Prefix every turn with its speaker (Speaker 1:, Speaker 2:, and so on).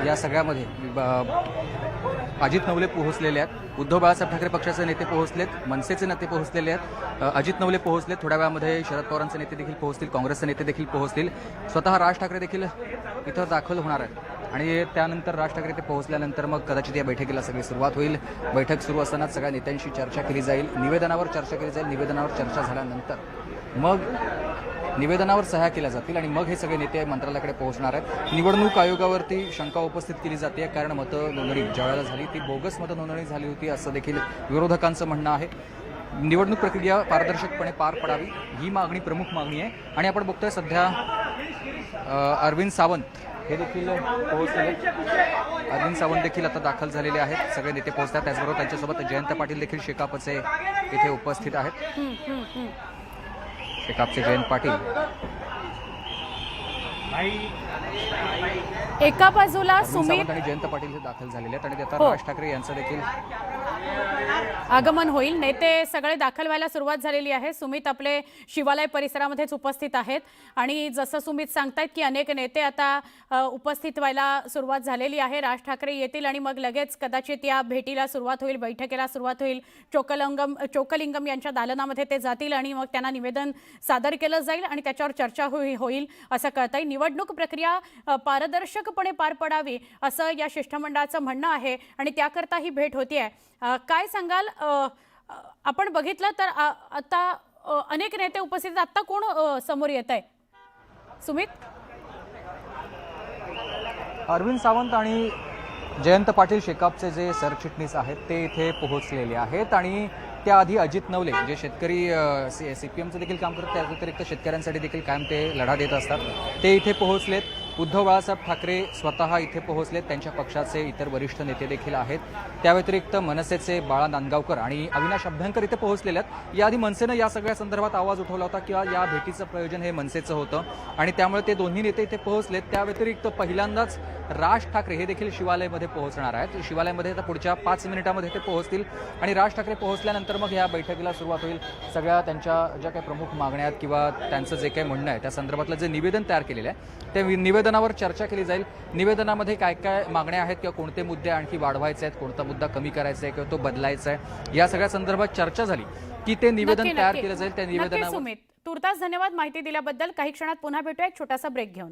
Speaker 1: या सगळ्यामध्ये अजित नवले पोहोचलेले आहेत, उद्धव बाळासाहेब ठाकरे पक्षाचे नेते पोहोचलेत, मनसेचे नेते पोहोचलेले आहेत, अजित नवले पोहोचलेत, थोड्या वेळामध्ये शरद पवारांचे नेते देखील पोहोचतील, काँग्रेसचे नेते देखील पोहोचतील, स्वतः राज ठाकरे देखील इथं दाखल होणार आहेत आणि त्यानंतर राज ठाकरे ते पोहोचल्यानंतर मग कदाचित या बैठकीला सगळी सुरुवात होईल। बैठक सुरू असतानाच सगळ्या नेत्यांशी चर्चा केली जाईल, निवेदनावर चर्चा केली जाईल, निवेदनावर चर्चा झाल्यानंतर मग निवेदनावर सह्या केल्या जातील आणि मग हे सगळे नेते मंत्रालयाकडे पोहोचणार आहेत। निवडणूक आयोगावरती शंका उपस्थित केली जाते, कारण मतनोंदणी ज्यावेळेला झाली ती बोगस मतनोंदणी झाली होती असं देखील विरोधकांचं म्हणणं आहे। निवडणूक प्रक्रिया पारदर्शकपणे पार पडावी ही मागणी प्रमुख मागणी आहे आणि आपण बघतोय सध्या अरविंद सावंत हे देखील पोहोचले, अरविंद सावंत देखील आता दाखल झालेले आहेत, सगळे नेते पोहोचतात, त्याचबरोबर त्यांच्यासोबत जयंत पाटील देखील शेकापचे इथे उपस्थित आहेत। शेकापचे जयंत पाटील
Speaker 2: एका बाजूला सुमित
Speaker 1: आणि जयंत पाटील हे दाखल झालेले आहेत आणि आता राज ठाकरे यांचं देखील
Speaker 2: आगमन होईल। नेते सगळे दाखल व्हायला सुरुवात झालेली आहे। सुमित आपले शिवालय परिसरामध्येच उपस्थित आहेत आणि जसं सुमित सांगतायत की अनेक नेते आता उपस्थित व्हायला सुरुवात झालेली आहे। राज ठाकरे येतील आणि मग लगेच कदाचित या भेटीला सुरुवात होईल, बैठकीला सुरुवात होईल। चोक्कलिंगम यांच्या दालनामध्ये ते जातील आणि मग त्यांना निवेदन सादर केलं जाईल आणि त्याच्यावर चर्चा होईल असं कळतंय। निवडणूक प्रक्रिया पारदर्शकपणे पार पडावी असं या शिष्टमंडळाचं म्हणणं आहे आणि त्याकरता ही भेट होतीये। काय सांगाल, आपण बघितलं तर आता अनेक नेते उपस्थित आहेत, आता कोण समोर येत आहे सुमित?
Speaker 1: अरविंद सावंत आणि जयंत पाटील शेकापचे जे सरचिटणीस आहेत ते इथे पोहोचलेले आहेत आणि त्याआधी अजित नवले जे शेतकरी CPMचं देखील काम करतात, त्या व्यतिरिक्त शेतकऱ्यांसाठी देखील कायम ते लढा देत असतात, ते इथे पोहोचलेत। उद्धव बाळासाहेब ठाकरे स्वतः इथे पोहोचलेत, त्यांच्या पक्षाचे इतर वरिष्ठ नेते देखील आहेत, त्या व्यतिरिक्त मनसेचे बाळा नांदगावकर आणि अविनाश अभ्यंकर इथे पोहोचलेले आहेत। याआधी मनसेनं या सगळ्या संदर्भात आवाज उठवला होता की या भेटीचं प्रयोजन हे मनसेचं होतं आणि त्यामुळे ते दोन्ही नेते इथे पोहोचलेत। त्या व्यतिरिक्त पहिल्यांदाच राज ठाकरे हे देखील शिवालयामध्ये पोहोचणार आहेत। शिवालयामध्ये आता पुढच्या 5 मिनिटांमध्ये ते पोहोचतील आणि राज ठाकरे पोहोचल्यानंतर मग या बैठकीला सुरुवात होईल। सगळ्या त्यांच्या ज्या काही प्रमुख मागण्या आहेत किंवा त्यांचं जे काही म्हणणं आहे त्या संदर्भातलं जे निवेदन तयार केलेलं आहे त्या निवेदनावर चर्चा केली जाईल। निवेदनामध्ये काय काय मागण्या आहेत किंवा कोणते मुद्दे आणखी वाढवायचे आहेत, कोणता मुद्दा कमी करायचा आहे किंवा तो बदलायचा आहे, या सगळ्या संदर्भात चर्चा झाली की ते निवेदन तयार केलं जाईल। त्या निवेदनावर
Speaker 2: सुमित, तुर्तास धन्यवाद माहिती दिल्याबद्दल। काही क्षणात पुन्हा भेटूया एक छोटासा ब्रेक घेऊन।